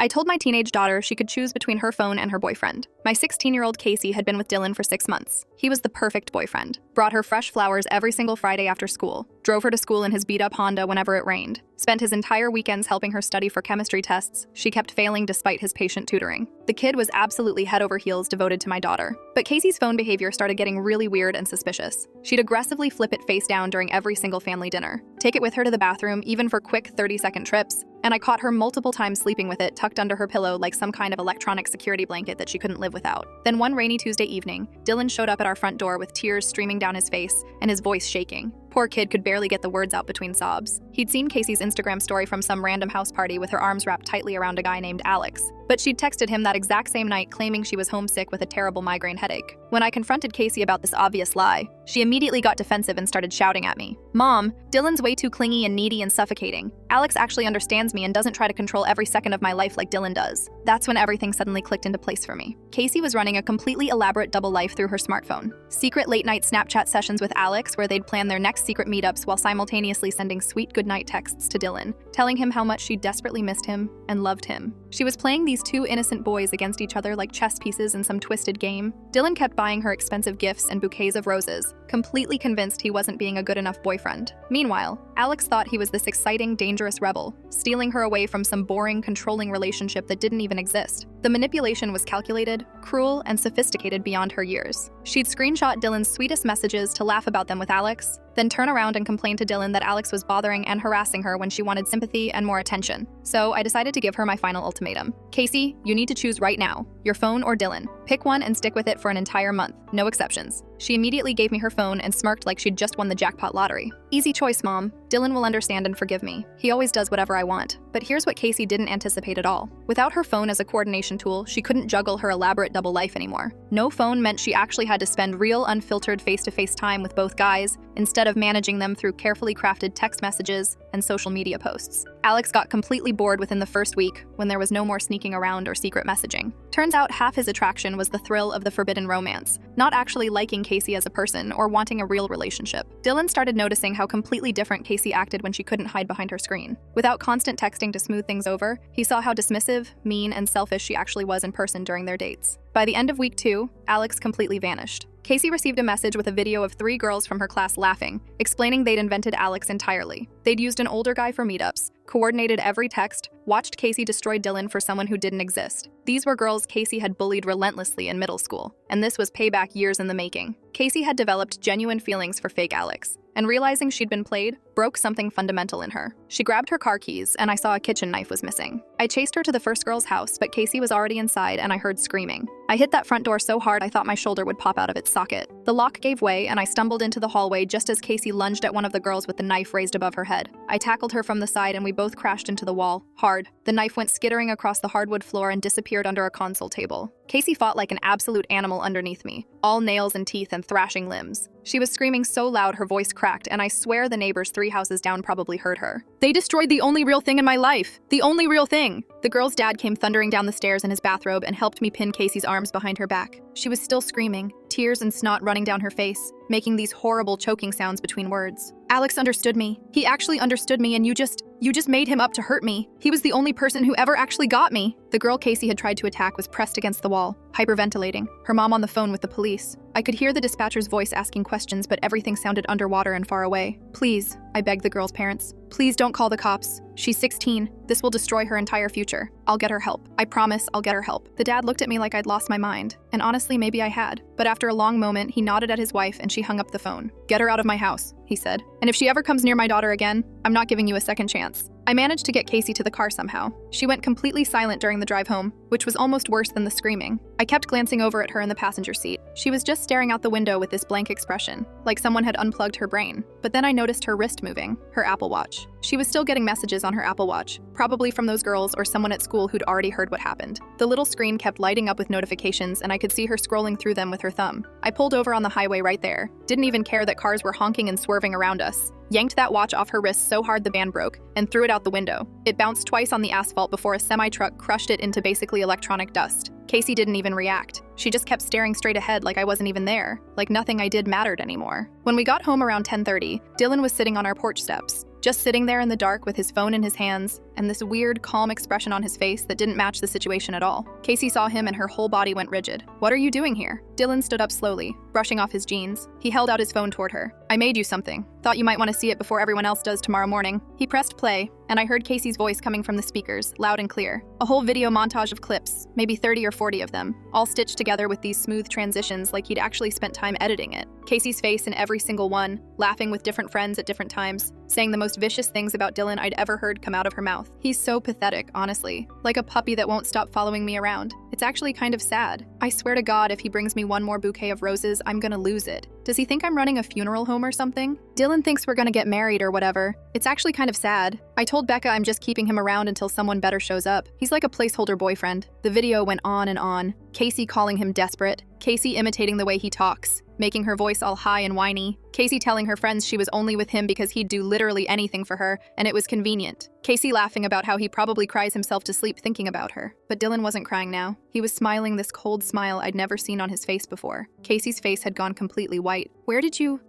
I told my teenage daughter she could choose between her phone and her boyfriend. My 16-year-old Casey had been with Dylan for 6 months. He was the perfect boyfriend. Brought her fresh flowers every single Friday after school. Drove her to school in his beat-up Honda whenever it rained. Spent his entire weekends helping her study for chemistry tests. She kept failing despite his patient tutoring. The kid was absolutely head over heels devoted to my daughter. But Casey's phone behavior started getting really weird and suspicious. She'd aggressively flip it face down during every single family dinner. Take it with her to the bathroom, even for quick 30-second trips. And I caught her multiple times sleeping with it tucked under her pillow like some kind of electronic security blanket that she couldn't live without. Then one rainy Tuesday evening, Dylan showed up at our front door with tears streaming down his face and his voice shaking. Poor kid could barely get the words out between sobs. He'd seen Casey's Instagram story from some random house party with her arms wrapped tightly around a guy named Alex. But she'd texted him that exact same night claiming she was homesick with a terrible migraine headache. When I confronted Casey about this obvious lie, she immediately got defensive and started shouting at me. "Mom, Dylan's way too clingy and needy and suffocating. Alex actually understands me and doesn't try to control every second of my life like Dylan does." That's when everything suddenly clicked into place for me. Casey was running a completely elaborate double life through her smartphone. Secret late-night Snapchat sessions with Alex where they'd plan their next secret meetups while simultaneously sending sweet goodnight texts to Dylan, telling him how much she desperately missed him and loved him. She was playing these two innocent boys against each other like chess pieces in some twisted game. Dylan kept buying her expensive gifts and bouquets of roses, completely convinced he wasn't being a good enough boyfriend. Meanwhile, Alex thought he was this exciting, dangerous rebel, stealing her away from some boring, controlling relationship that didn't even exist. The manipulation was calculated, cruel, and sophisticated beyond her years. She'd screenshot Dylan's sweetest messages to laugh about them with Alex, then turn around and complain to Dylan that Alex was bothering and harassing her when she wanted sympathy and more attention. So I decided to give her my final ultimatum. Casey, you need to choose right now, your phone or Dylan. Pick one and stick with it for an entire month, no exceptions. She immediately gave me her phone and smirked like she'd just won the jackpot lottery. Easy choice, Mom. Dylan will understand and forgive me. He always does whatever I want. But here's what Casey didn't anticipate at all. Without her phone as a coordination tool, she couldn't juggle her elaborate double life anymore. No phone meant she actually had to spend real, unfiltered face-to-face time with both guys, instead of managing them through carefully crafted text messages and social media posts. Alex got completely bored within the first week when there was no more sneaking around or secret messaging. Turns out half his attraction was the thrill of the forbidden romance, not actually liking Casey as a person or wanting a real relationship. Dylan started noticing how completely different Casey acted when she couldn't hide behind her screen. Without constant texting to smooth things over, he saw how dismissive, mean, and selfish she actually was in person during their dates. By the end of week 2, Alex completely vanished. Casey received a message with a video of 3 girls from her class laughing, explaining they'd invented Alex entirely. They'd used an older guy for meetups, coordinated every text, watched Casey destroy Dylan for someone who didn't exist. These were girls Casey had bullied relentlessly in middle school, and this was payback years in the making. Casey had developed genuine feelings for fake Alex, and realizing she'd been played, broke something fundamental in her. She grabbed her car keys, and I saw a kitchen knife was missing. I chased her to the first girl's house, but Casey was already inside, and I heard screaming. I hit that front door so hard I thought my shoulder would pop out of its socket. The lock gave way, and I stumbled into the hallway just as Casey lunged at one of the girls with the knife raised above her head. I tackled her from the side, and we both crashed into the wall, hard. The knife went skittering across the hardwood floor and disappeared under a console table. Casey fought like an absolute animal underneath me, all nails and teeth and thrashing limbs. She was screaming so loud her voice cracked, and I swear the neighbors 3 houses down probably heard her. "They destroyed the only real thing in my life! The only real thing!" The girl's dad came thundering down the stairs in his bathrobe and helped me pin Casey's arms behind her back. She was still screaming, tears and snot running down her face, making these horrible choking sounds between words. "Alex understood me. He actually understood me, and you just made him up to hurt me. He was the only person who ever actually got me." The girl Casey had tried to attack was pressed against the wall, hyperventilating, her mom on the phone with the police. I could hear the dispatcher's voice asking questions, but everything sounded underwater and far away. "Please," I begged the girl's parents. "Please don't call the cops. She's 16. This will destroy her entire future. I'll get her help. I promise I'll get her help." The dad looked at me like I'd lost my mind, and honestly, maybe I had. But after a long moment, he nodded at his wife and she hung up the phone. "Get her out of my house," he said. "And if she ever comes near my daughter again, I'm not giving you a second chance." I managed to get Casey to the car somehow. She went completely silent during the drive home, which was almost worse than the screaming. I kept glancing over at her in the passenger seat. She was just staring out the window with this blank expression, like someone had unplugged her brain. But then I noticed her wrist moving, her Apple Watch. She was still getting messages on her Apple Watch, probably from those girls or someone at school who'd already heard what happened. The little screen kept lighting up with notifications, and I could see her scrolling through them with her thumb. I pulled over on the highway right there, didn't even care that cars were honking and swerving around us. Yanked that watch off her wrist so hard the band broke, and threw it out the window. It bounced twice on the asphalt before a semi-truck crushed it into basically electronic dust. Casey didn't even react. She just kept staring straight ahead like I wasn't even there, like nothing I did mattered anymore. When we got home around 10:30, Dylan was sitting on our porch steps, just sitting there in the dark with his phone in his hands, and this weird, calm expression on his face that didn't match the situation at all. Casey saw him and her whole body went rigid. "What are you doing here?" Dylan stood up slowly, brushing off his jeans. He held out his phone toward her. "I made you something. Thought you might want to see it before everyone else does tomorrow morning." He pressed play, and I heard Casey's voice coming from the speakers, loud and clear. A whole video montage of clips, maybe 30 or 40 of them, all stitched together with these smooth transitions like he'd actually spent time editing it. Casey's face in every single one, laughing with different friends at different times, saying the most vicious things about Dylan I'd ever heard come out of her mouth. He's so pathetic, honestly. Like a puppy that won't stop following me around. It's actually kind of sad. I swear to God, if he brings me one more bouquet of roses, I'm gonna lose it. Does he think I'm running a funeral home or something? Dylan thinks we're gonna get married or whatever. It's actually kind of sad. I told Becca I'm just keeping him around until someone better shows up. He's like a placeholder boyfriend. The video went on and on. Casey calling him desperate. Casey imitating the way he talks, making her voice all high and whiny. Casey telling her friends she was only with him because he'd do literally anything for her, and it was convenient. Casey laughing about how he probably cries himself to sleep thinking about her. But Dylan wasn't crying now. He was smiling this cold smile I'd never seen on his face before. Casey's face had gone completely white.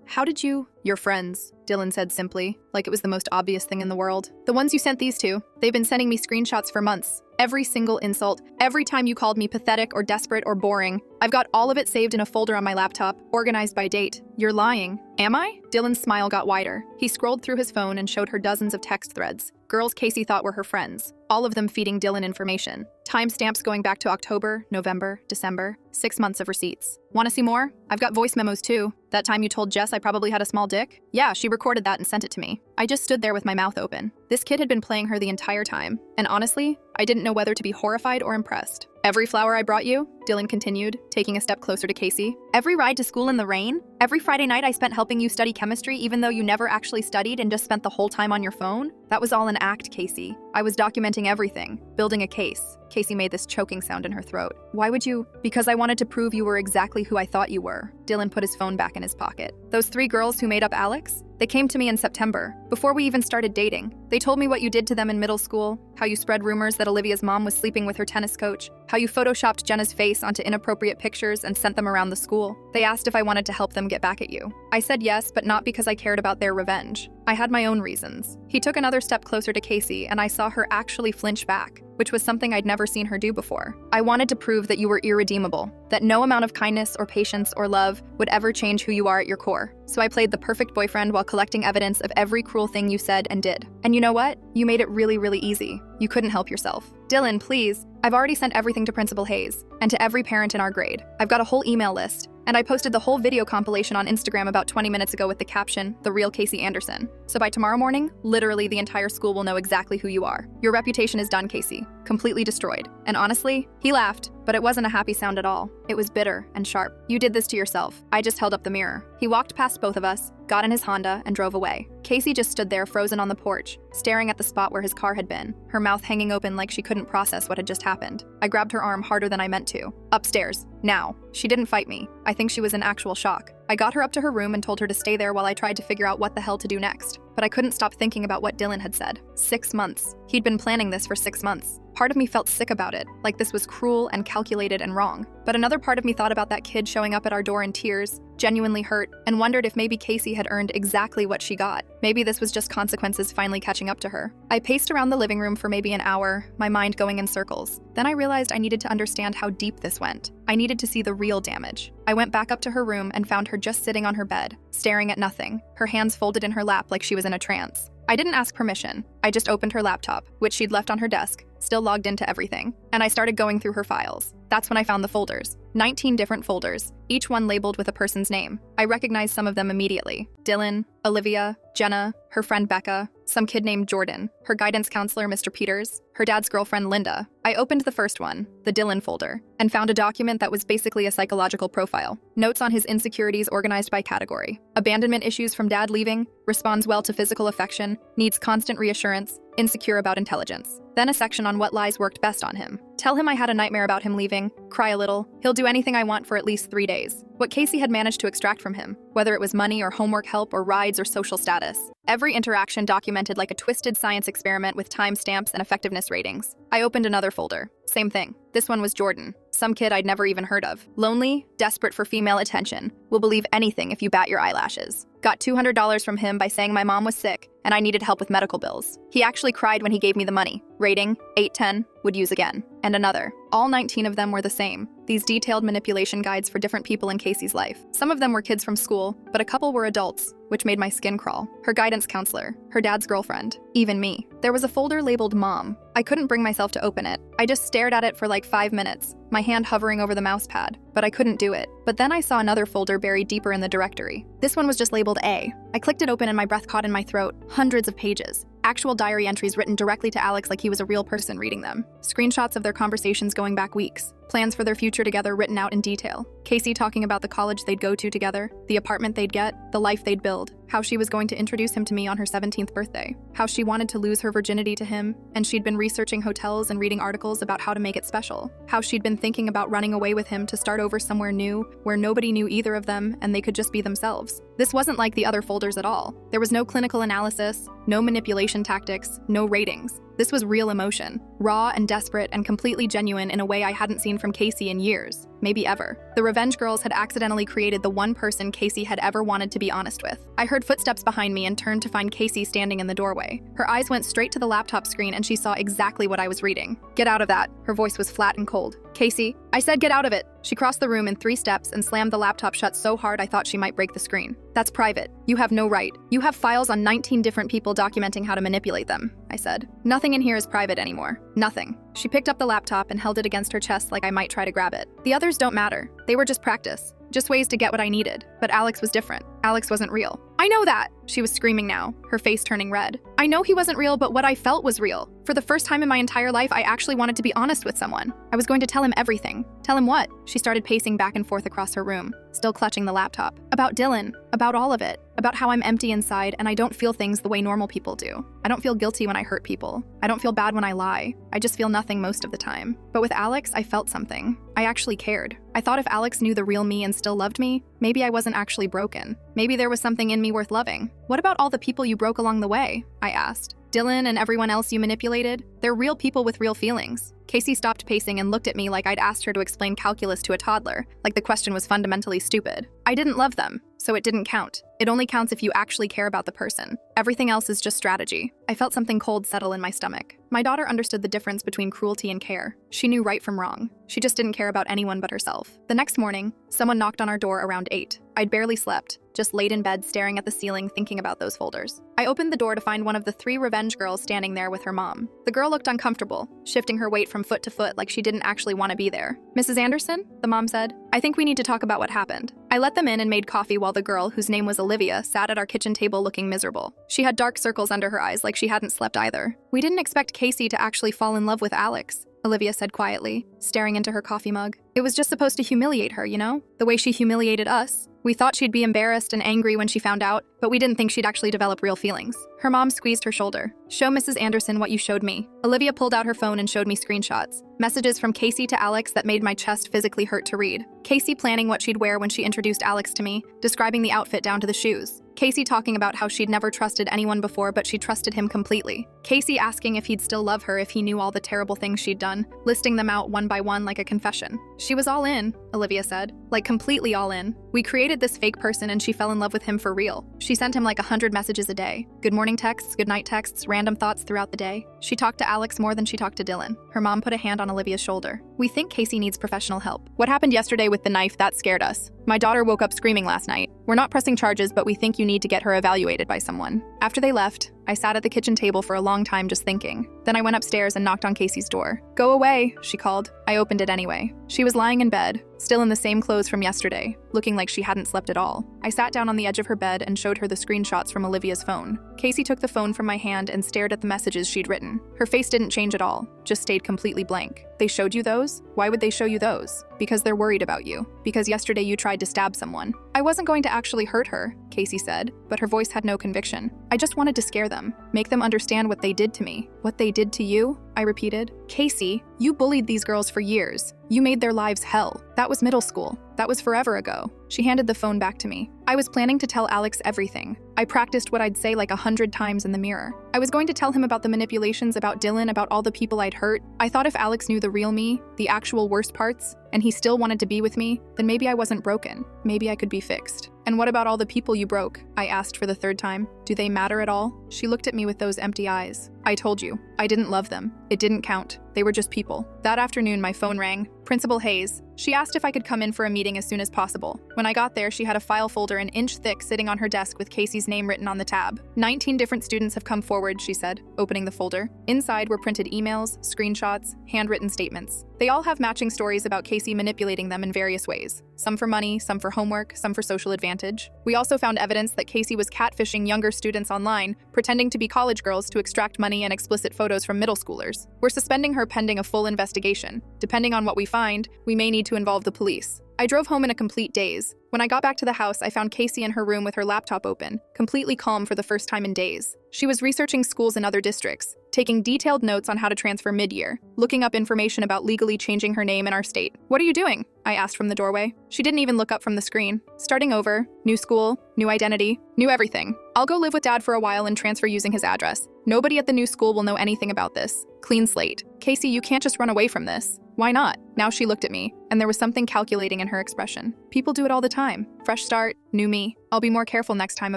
How did you? Your friends, Dylan said simply, like it was the most obvious thing in the world. The ones you sent these to. They've been sending me screenshots for months. Every single insult, every time you called me pathetic or desperate or boring. I've got all of it saved in a folder on my laptop, organized by date. You're lying. Am I? Dylan's smile got wider. He scrolled through his phone and showed her dozens of text threads. Girls Casey thought were her friends, all of them feeding Dylan information. Timestamps going back to October, November, December, 6 months of receipts. Want to see more? I've got voice memos too. That time you told Jess I probably had a small dick? Yeah, she recorded that and sent it to me. I just stood there with my mouth open. This kid had been playing her the entire time. And honestly, I didn't know whether to be horrified or impressed. Every flower I brought you, Dylan continued, taking a step closer to Casey. Every ride to school in the rain? Every Friday night I spent helping you study chemistry even though you never actually studied and just spent the whole time on your phone? That was all an act, Casey. I was documenting everything, building a case. Casey made this choking sound in her throat. Why would you? Because I wanted to prove you were exactly who I thought you were. Dylan put his phone back in his pocket. Those 3 girls who made up Alex? They came to me in September, before we even started dating. They told me what you did to them in middle school, how you spread rumors that Olivia's mom was sleeping with her tennis coach, how you photoshopped Jenna's face onto inappropriate pictures and sent them around the school. They asked if I wanted to help them get back at you. I said yes, but not because I cared about their revenge. I had my own reasons. He took another step closer to Casey, and I saw her actually flinch back, which was something I'd never seen her do before. I wanted to prove that you were irredeemable, that no amount of kindness or patience or love would ever change who you are at your core. So I played the perfect boyfriend while collecting evidence of every cruel thing you said and did. And you know what? You made it really, really easy. You couldn't help yourself. Dylan, please. I've already sent everything to Principal Hayes, and to every parent in our grade. I've got a whole email list, and I posted the whole video compilation on Instagram about 20 minutes ago with the caption, "The Real Casey Anderson." So by tomorrow morning, literally the entire school will know exactly who you are. Your reputation is done, Casey. Completely destroyed. And honestly, he laughed, but it wasn't a happy sound at all. It was bitter and sharp. You did this to yourself. I just held up the mirror. He walked past both of us, got in his Honda, and drove away. Casey just stood there frozen on the porch, staring at the spot where his car had been, her mouth hanging open like she couldn't process what had just happened. I grabbed her arm harder than I meant to. Upstairs. Now. She didn't fight me. I think she was in actual shock. I got her up to her room and told her to stay there while I tried to figure out what the hell to do next. But I couldn't stop thinking about what Dylan had said. 6 months. He'd been planning this for 6 months. Part of me felt sick about it, like this was cruel and calculated and wrong. But another part of me thought about that kid showing up at our door in tears, genuinely hurt, and wondered if maybe Casey had earned exactly what she got. Maybe this was just consequences finally catching up to her. I paced around the living room for maybe an hour, my mind going in circles. Then I realized I needed to understand how deep this went. I needed to see the real damage. I went back up to her room and found her just sitting on her bed, staring at nothing, her hands folded in her lap like she was in a trance. I didn't ask permission. I just opened her laptop, which she'd left on her desk, still logged into everything, and I started going through her files. That's when I found the folders. 19 different folders, each one labeled with a person's name. I recognized some of them immediately. Dylan, Olivia, Jenna, her friend Becca, some kid named Jordan, her guidance counselor Mr. Peters, her dad's girlfriend Linda. I opened the first one, the Dylan folder, and found a document that was basically a psychological profile. Notes on his insecurities organized by category. Abandonment issues from dad leaving, responds well to physical affection, needs constant reassurance, insecure about intelligence. Then a section on what lies worked best on him. Tell him I had a nightmare about him leaving, cry a little, he'll do anything I want for at least 3 days. What Casey had managed to extract from him, whether it was money or homework help or rides or social status. Every interaction documented like a twisted science experiment with timestamps and effectiveness anonymous ratings. I opened another folder. Same thing. This one was Jordan, some kid I'd never even heard of. Lonely, desperate for female attention, will believe anything if you bat your eyelashes. Got $200 from him by saying my mom was sick and I needed help with medical bills. He actually cried when he gave me the money. Rating, 8/10, would use again. And another. All 19 of them were the same. These detailed manipulation guides for different people in Casey's life. Some of them were kids from school, but a couple were adults, which made my skin crawl. Her guidance counselor, her dad's girlfriend, even me. There was a folder labeled Mom. I couldn't bring myself to open it. I just stared at it for like 5 minutes, my hand hovering over the mouse pad, but I couldn't do it. But then I saw another folder buried deeper in the directory. This one was just labeled A. I clicked it open and my breath caught in my throat. Hundreds of pages. Actual diary entries written directly to Alex like he was a real person reading them. Screenshots of their conversations going back weeks. Plans for their future together written out in detail. Casey talking about the college they'd go to together, the apartment they'd get, the life they'd build, how she was going to introduce him to me on her 17th birthday, how she wanted to lose her virginity to him, and she'd been researching hotels and reading articles about how to make it special, how she'd been thinking about running away with him to start over somewhere new, where nobody knew either of them and they could just be themselves. This wasn't like the other folders at all. There was no clinical analysis, no manipulation tactics, no ratings. This was real emotion, raw and desperate and completely genuine in a way I hadn't seen from Casey in years, maybe ever. The Revenge Girls had accidentally created the one person Casey had ever wanted to be honest with. I heard footsteps behind me and turned to find Casey standing in the doorway. Her eyes went straight to the laptop screen and she saw exactly what I was reading. "Get out of that." Her voice was flat and cold. "Casey, I said get out of it." She crossed the room in 3 steps and slammed the laptop shut so hard I thought she might break the screen. "That's private. You have no right. You have files on 19 different people documenting how to manipulate them," I said. "Nothing in here is private anymore. Nothing." She picked up the laptop and held it against her chest like I might try to grab it. The others don't matter. They were just practice. Just ways to get what I needed. But Alex was different. Alex wasn't real. "I know that!" She was screaming now, her face turning red. "I know he wasn't real, but what I felt was real. For the first time in my entire life, I actually wanted to be honest with someone. I was going to tell him everything." "Tell him what?" She started pacing back and forth across her room, still clutching the laptop. "About Dylan. About all of it. About how I'm empty inside and I don't feel things the way normal people do. I don't feel guilty when I hurt people. I don't feel bad when I lie. I just feel nothing most of the time. But with Alex, I felt something. I actually cared. I thought if Alex knew the real me and still loved me, maybe I wasn't actually broken. Maybe there was something in me worth loving. What about all the people you broke along the way?" I asked. "Dylan and everyone else you manipulated? They're real people with real feelings." Casey stopped pacing and looked at me like I'd asked her to explain calculus to a toddler, like the question was fundamentally stupid. "I didn't love them, so it didn't count. It only counts if you actually care about the person. Everything else is just strategy." I felt something cold settle in my stomach. My daughter understood the difference between cruelty and care. She knew right from wrong. She just didn't care about anyone but herself. The next morning, someone knocked on our door around 8. I'd barely slept, just laid in bed staring at the ceiling thinking about those folders. I opened the door to find one of the 3 Revenge Girls standing there with her mom. The girl looked uncomfortable, shifting her weight from foot to foot like she didn't actually want to be there. "Mrs. Anderson?" the mom said. "I think we need to talk about what happened." I let them in and made coffee while the girl, whose name was Olivia, sat at our kitchen table looking miserable. She had dark circles under her eyes like she hadn't slept either. "We didn't expect Casey to actually fall in love with Alex," Olivia said quietly, staring into her coffee mug. "It was just supposed to humiliate her, you know? The way she humiliated us. We thought she'd be embarrassed and angry when she found out, but we didn't think she'd actually develop real feelings." Her mom squeezed her shoulder. "Show Mrs. Anderson what you showed me." Olivia pulled out her phone and showed me screenshots. Messages from Casey to Alex that made my chest physically hurt to read. Casey planning what she'd wear when she introduced Alex to me, describing the outfit down to the shoes. Casey talking about how she'd never trusted anyone before but she trusted him completely. Casey asking if he'd still love her if he knew all the terrible things she'd done, listing them out one by one like a confession. "She was all in," Olivia said. "Like completely all in. We created this fake person and she fell in love with him for real. She sent him like 100 messages a day. Good morning texts, good night texts, random thoughts throughout the day. She talked to Alex more than she talked to Dylan." Her mom put a hand on Olivia's shoulder. "We think Casey needs professional help. What happened yesterday with the knife, that scared us. My daughter woke up screaming last night. We're not pressing charges, but we think you need to get her evaluated by someone." After they left, I sat at the kitchen table for a long time just thinking. Then I went upstairs and knocked on Casey's door. "Go away," she called. I opened it anyway. She was lying in bed, still in the same clothes from yesterday, looking like she hadn't slept at all. I sat down on the edge of her bed and showed her the screenshots from Olivia's phone. Casey took the phone from my hand and stared at the messages she'd written. Her face didn't change at all, just stayed completely blank. "They showed you those? Why would they show you those?" "Because they're worried about you. Because yesterday you tried to stab someone." "I wasn't going to actually hurt her," Casey said, but her voice had no conviction. "I just wanted to scare them, make them understand what they did to me." "What they did to you?" I repeated. Casey, you bullied these girls for years. You made their lives hell. That was middle school. That was forever ago. She handed the phone back to me. I was planning to tell Alex everything. I practiced what I'd say like 100 times in the mirror. I was going to tell him about the manipulations, about Dylan, about all the people I'd hurt. I thought if Alex knew the real me, the actual worst parts, and he still wanted to be with me, then maybe I wasn't broken. Maybe I could be fixed. And what about all the people you broke? I asked for the third time. Do they matter at all? She looked at me with those empty eyes. I told you, I didn't love them. It didn't count. They were just people. That afternoon, my phone rang. Principal Hayes. She asked if I could come in for a meeting as soon as possible. When I got there, she had a file folder an inch thick sitting on her desk with Casey's name written on the tab. 19 different students have come forward, she said, opening the folder. Inside were printed emails, screenshots, handwritten statements. They all have matching stories about Casey manipulating them in various ways. Some for money, some for homework, some for social advantage. We also found evidence that Casey was catfishing younger students online, pretending to be college girls to extract money and explicit photos from middle schoolers. We're suspending her pending a full investigation. Depending on what we find, we may need to involve the police. I drove home in a complete daze. When I got back to the house, I found Casey in her room with her laptop open, completely calm for the first time in days. She was researching schools in other districts, taking detailed notes on how to transfer mid-year, looking up information about legally changing her name in our state. What are you doing? I asked from the doorway. She didn't even look up from the screen. Starting over, new school, new identity, new everything. I'll go live with Dad for a while and transfer using his address. Nobody at the new school will know anything about this. Clean slate. Casey, you can't just run away from this. Why not? Now she looked at me, and there was something calculating in her expression. People do it all the time. Fresh start, new me. I'll be more careful next time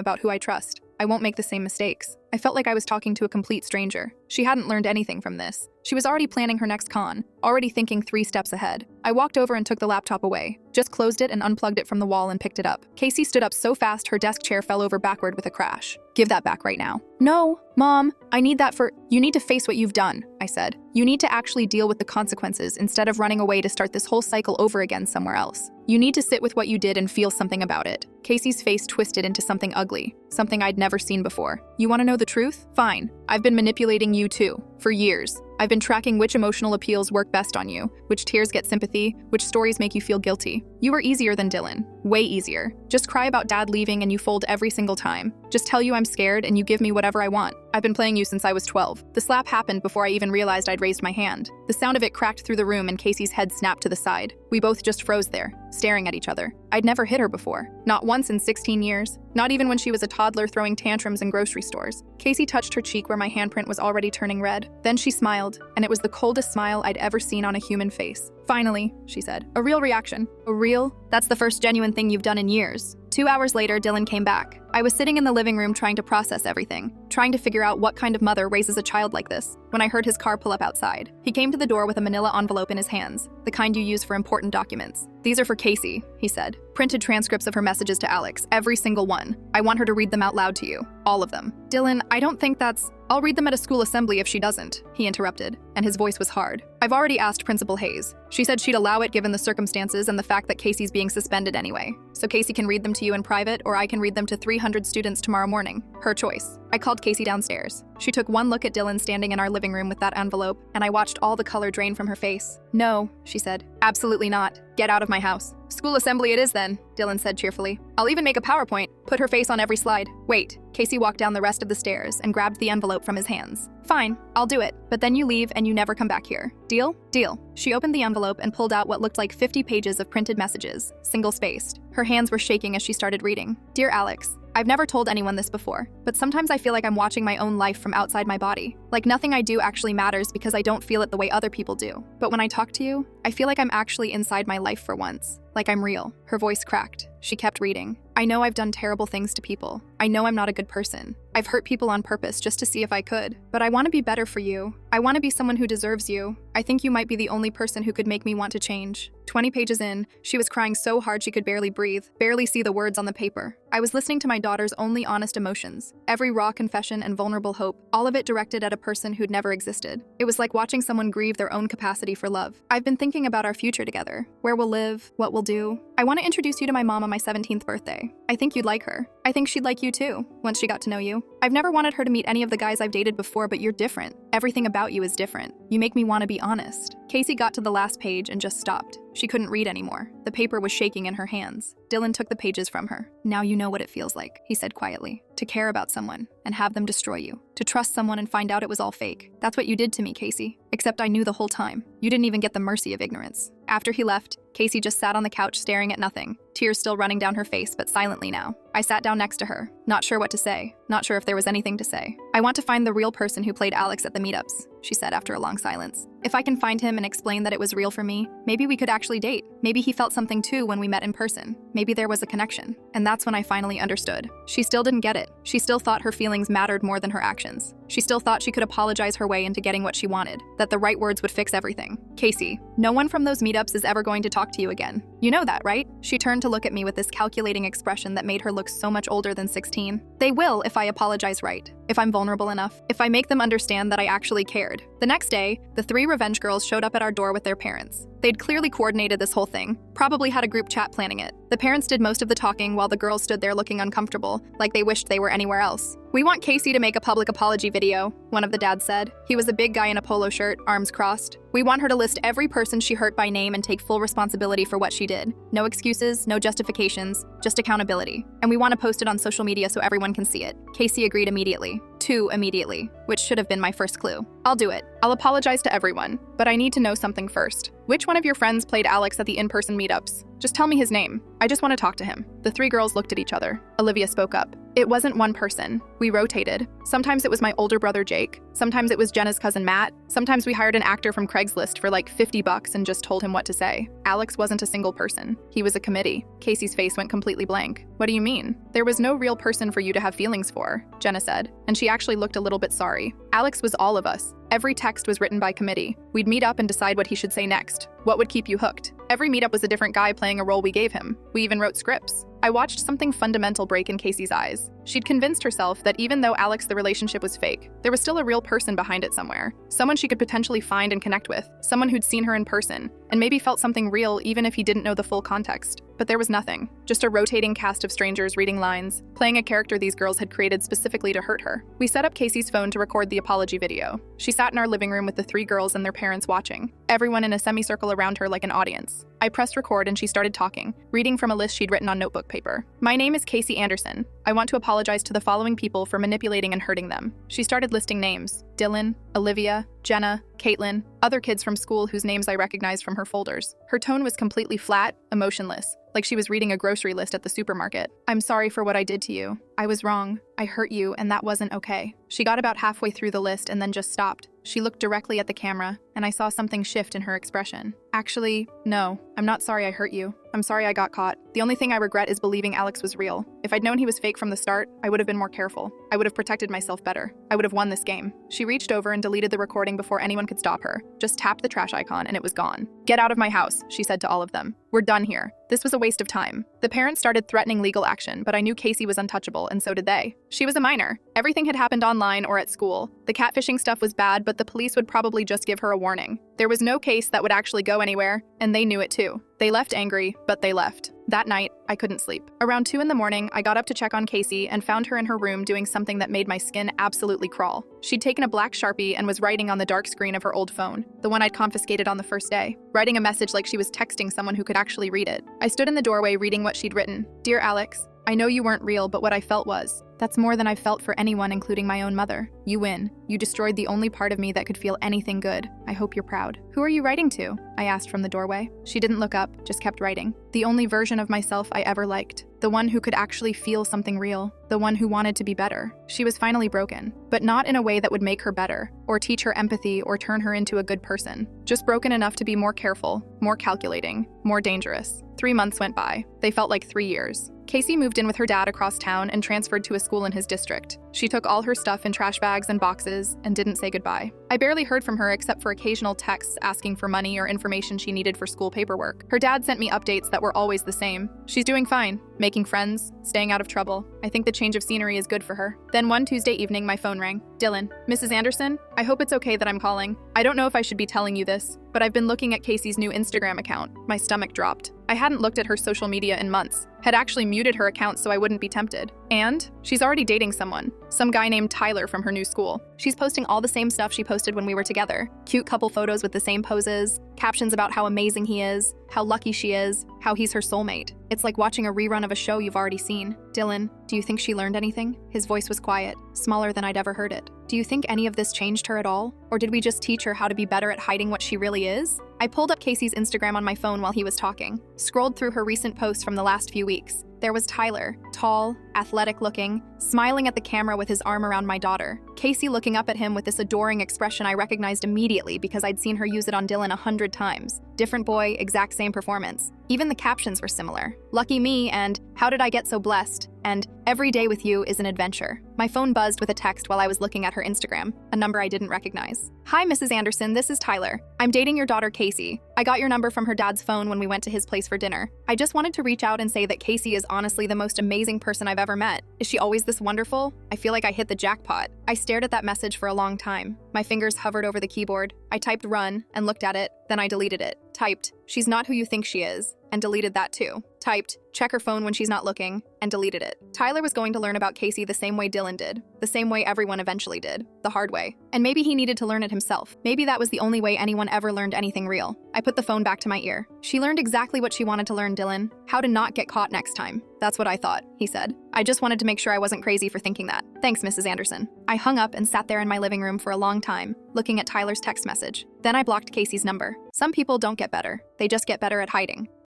about who I trust. I won't make the same mistakes. I felt like I was talking to a complete stranger. She hadn't learned anything from this. She was already planning her next con, already thinking 3 steps ahead. I walked over and took the laptop away, just closed it and unplugged it from the wall and picked it up. Casey stood up so fast her desk chair fell over backward with a crash. Give that back right now. No, Mom, I need that for— You need to face what you've done, I said. You need to actually deal with the consequences instead of running away to start this whole cycle over again somewhere else. You need to sit with what you did and feel something about it. Casey's face twisted into something ugly, something I'd never seen before. You want to know the truth? Fine. I've been manipulating you too, for years. I've been tracking which emotional appeals work best on you, which tears get sympathy, which stories make you feel guilty. You were easier than Dylan. Way easier. Just cry about Dad leaving and you fold every single time. Just tell you I'm scared and you give me whatever I want. I've been playing you since I was 12. The slap happened before I even realized I'd raised my hand. The sound of it cracked through the room and Casey's head snapped to the side. We both just froze there, staring at each other. I'd never hit her before. Not once in 16 years. Not even when she was a toddler throwing tantrums in grocery stores. Casey touched her cheek where my handprint was already turning red. Then she smiled, and it was the coldest smile I'd ever seen on a human face. Finally, she said. A real reaction. A real? That's the first genuine thing you've done in years. 2 hours later, Dylan came back. I was sitting in the living room trying to process everything, trying to figure out what kind of mother raises a child like this, when I heard his car pull up outside. He came to the door with a manila envelope in his hands, the kind you use for important documents. These are for Casey, he said. Printed transcripts of her messages to Alex, every single one. I want her to read them out loud to you. All of them. Dylan, I don't think that's— I'll read them at a school assembly if she doesn't, he interrupted, and his voice was hard. I've already asked Principal Hayes. She said she'd allow it given the circumstances and the fact that Casey's being suspended anyway. So Casey can read them to you in private, or I can read them to 300 students tomorrow morning. Her choice. I called Casey downstairs. She took one look at Dylan standing in our living room with that envelope, and I watched all the color drain from her face. No, she said. Absolutely not. Get out of my house. School assembly it is then, Dylan said cheerfully. I'll even make a PowerPoint. Put her face on every slide. Wait. Casey walked down the rest of the stairs and grabbed the envelope from his hands. Fine, I'll do it. But then you leave and you never come back here. Deal? Deal. She opened the envelope and pulled out what looked like 50 pages of printed messages, single-spaced. Her hands were shaking as she started reading. Dear Alex, I've never told anyone this before, but sometimes I feel like I'm watching my own life from outside my body. Like nothing I do actually matters because I don't feel it the way other people do. But when I talk to you, I feel like I'm actually inside my life for once. Like I'm real. Her voice cracked. She kept reading. I know I've done terrible things to people. I know I'm not a good person. I've hurt people on purpose just to see if I could. But I want to be better for you. I want to be someone who deserves you. I think you might be the only person who could make me want to change. 20 pages in, she was crying so hard she could barely breathe, barely see the words on the paper. I was listening to my daughter's only honest emotions. Every raw confession and vulnerable hope, all of it directed at a person who'd never existed. It was like watching someone grieve their own capacity for love. I've been thinking about our future together. Where we'll live, what we'll do. I want to introduce you to my mom on my 17th birthday. I think you'd like her. I think she'd like you too, once she got to know you. I've never wanted her to meet any of the guys I've dated before, but you're different. Everything about you is different. You make me want to be honest. Casey got to the last page and just stopped. She couldn't read anymore. The paper was shaking in her hands. Dylan took the pages from her. Now you know what it feels like, he said quietly. To care about someone and have them destroy you. To trust someone and find out it was all fake. That's what you did to me, Casey. Except I knew the whole time. You didn't even get the mercy of ignorance. After he left, Casey just sat on the couch staring at nothing, tears still running down her face, but silently now. I sat down next to her, not sure what to say, not sure if there was anything to say. I want to find the real person who played Alex at the meetups, she said after a long silence. If I can find him and explain that it was real for me, maybe we could actually date. Maybe he felt something too when we met in person. Maybe there was a connection. And that's when I finally understood. She still didn't get it. She still thought her feelings mattered more than her actions. She still thought she could apologize her way into getting what she wanted, that the right words would fix everything. Casey, no one from those meetups is ever going to talk to you again. You know that, right? She turned to look at me with this calculating expression that made her look so much older than 16. They will if I apologize right, if I'm vulnerable enough, if I make them understand that I actually cared. The next day, the 3 revenge girls showed up at our door with their parents. They'd clearly coordinated this whole thing, probably had a group chat planning it. The parents did most of the talking while the girls stood there looking uncomfortable, like they wished they were anywhere else. We want Casey to make a public apology video, one of the dads said. He was a big guy in a polo shirt, arms crossed. We want her to list every person she hurt by name and take full responsibility for what she did. No excuses, no justifications, just accountability. And we want to post it on social media so everyone can see it. Casey agreed immediately. 2 immediately, which should have been my first clue. I'll do it. I'll apologize to everyone, but I need to know something first. Which one of your friends played Alex at the in-person meetups? Just tell me his name. I just want to talk to him. The 3 girls looked at each other. Olivia spoke up. It wasn't one person. We rotated. Sometimes it was my older brother Jake. Sometimes it was Jenna's cousin Matt. Sometimes we hired an actor from Craigslist for like $50 and just told him what to say. Alex wasn't a single person. He was a committee. Casey's face went completely blank. What do you mean? There was no real person for you to have feelings for, Jenna said, and she actually looked a little bit sorry. Alex was all of us. Every text was written by committee. We'd meet up and decide what he should say next. What would keep you hooked? Every meetup was a different guy playing a role we gave him. We even wrote scripts. I watched something fundamental break in Casey's eyes. She'd convinced herself that even though the relationship was fake, there was still a real person behind it somewhere. Someone she could potentially find and connect with. Someone who'd seen her in person, and maybe felt something real even if he didn't know the full context. But there was nothing. Just a rotating cast of strangers reading lines, playing a character these girls had created specifically to hurt her. We set up Casey's phone to record the apology video. She sat in our living room with the 3 girls and their parents watching, everyone in a semicircle around her like an audience. I pressed record and she started talking, reading from a list she'd written on notebook paper. My name is Casey Anderson. I want to apologize to the following people for manipulating and hurting them. She started listing names: Dylan, Olivia, Jenna, Caitlin, other kids from school whose names I recognized from her folders. Her tone was completely flat, emotionless, like she was reading a grocery list at the supermarket. I'm sorry for what I did to you. I was wrong. I hurt you, and that wasn't okay. She got about halfway through the list and then just stopped. She looked directly at the camera, and I saw something shift in her expression. Actually, no, I'm not sorry I hurt you. I'm sorry I got caught. The only thing I regret is believing Alex was real. If I'd known he was fake from the start, I would have been more careful. I would have protected myself better. I would have won this game. She reached over and deleted the recording before anyone could stop her. Just tapped the trash icon and it was gone. Get out of my house, she said to all of them. We're done here. This was a waste of time. The parents started threatening legal action, but I knew Casey was untouchable, and so did they. She was a minor. Everything had happened online or at school. The catfishing stuff was bad, but the police would probably just give her a warning. There was no case that would actually go anywhere, and they knew it too. They left angry, but they left. That night, I couldn't sleep. Around 2 in the morning, I got up to check on Casey and found her in her room doing something that made my skin absolutely crawl. She'd taken a black Sharpie and was writing on the dark screen of her old phone, the one I'd confiscated on the first day, writing a message like she was texting someone who could actually read it. I stood in the doorway reading what she'd written. Dear Alex, I know you weren't real, but what I felt was. That's more than I've felt for anyone, including my own mother. You win. You destroyed the only part of me that could feel anything good. I hope you're proud. Who are you writing to? I asked from the doorway. She didn't look up, just kept writing. The only version of myself I ever liked. The one who could actually feel something real. The one who wanted to be better. She was finally broken, but not in a way that would make her better, or teach her empathy or turn her into a good person. Just broken enough to be more careful, more calculating, more dangerous. 3 months went by. They felt like 3 years. Casey moved in with her dad across town and transferred to a school in his district. She took all her stuff in trash bags and boxes and didn't say goodbye. I barely heard from her except for occasional texts asking for money or information she needed for school paperwork. Her dad sent me updates that were always the same. She's doing fine, making friends, staying out of trouble. I think the change of scenery is good for her. Then one Tuesday evening, my phone rang. Dylan, Mrs. Anderson, I hope it's okay that I'm calling. I don't know if I should be telling you this, but but I've been looking at Casey's new Instagram account. My stomach dropped. I hadn't looked at her social media in months, had actually muted her account so I wouldn't be tempted. And she's already dating someone, some guy named Tyler from her new school. She's posting all the same stuff she posted when we were together. Cute couple photos with the same poses, captions about how amazing he is, how lucky she is, how he's her soulmate. It's like watching a rerun of a show you've already seen. Dylan, do you think she learned anything? His voice was quiet, smaller than I'd ever heard it. Do you think any of this changed her at all? Or did we just teach her how to be better at hiding what she really is? I pulled up Casey's Instagram on my phone while he was talking, scrolled through her recent posts from the last few weeks. There was Tyler, tall, athletic-looking, smiling at the camera with his arm around my daughter. Casey looking up at him with this adoring expression I recognized immediately because I'd seen her use it on Dylan 100 times. Different boy, exact same performance. Even the captions were similar. Lucky me and how did I get so blessed? And every day with you is an adventure. My phone buzzed with a text while I was looking at her Instagram, a number I didn't recognize. Hi, Mrs. Anderson, this is Tyler. I'm dating your daughter, Casey. I got your number from her dad's phone when we went to his place for dinner. I just wanted to reach out and say that Casey is honestly the most amazing person I've ever met. Is she always this wonderful? I feel like I hit the jackpot. I stared at that message for a long time. My fingers hovered over the keyboard. I typed run and looked at it, then I deleted it. Typed, she's not who you think she is, and deleted that too. Typed, check her phone when she's not looking, and deleted it. Tyler was going to learn about Casey the same way Dylan did, the same way everyone eventually did, the hard way. And maybe he needed to learn it himself. Maybe that was the only way anyone ever learned anything real. I put the phone back to my ear. She learned exactly what she wanted to learn, Dylan. How to not get caught next time. That's what I thought, he said. I just wanted to make sure I wasn't crazy for thinking that. Thanks, Mrs. Anderson. I hung up and sat there in my living room for a long time, looking at Tyler's text message. Then I blocked Casey's number. Some people don't get better. They just get better at hiding.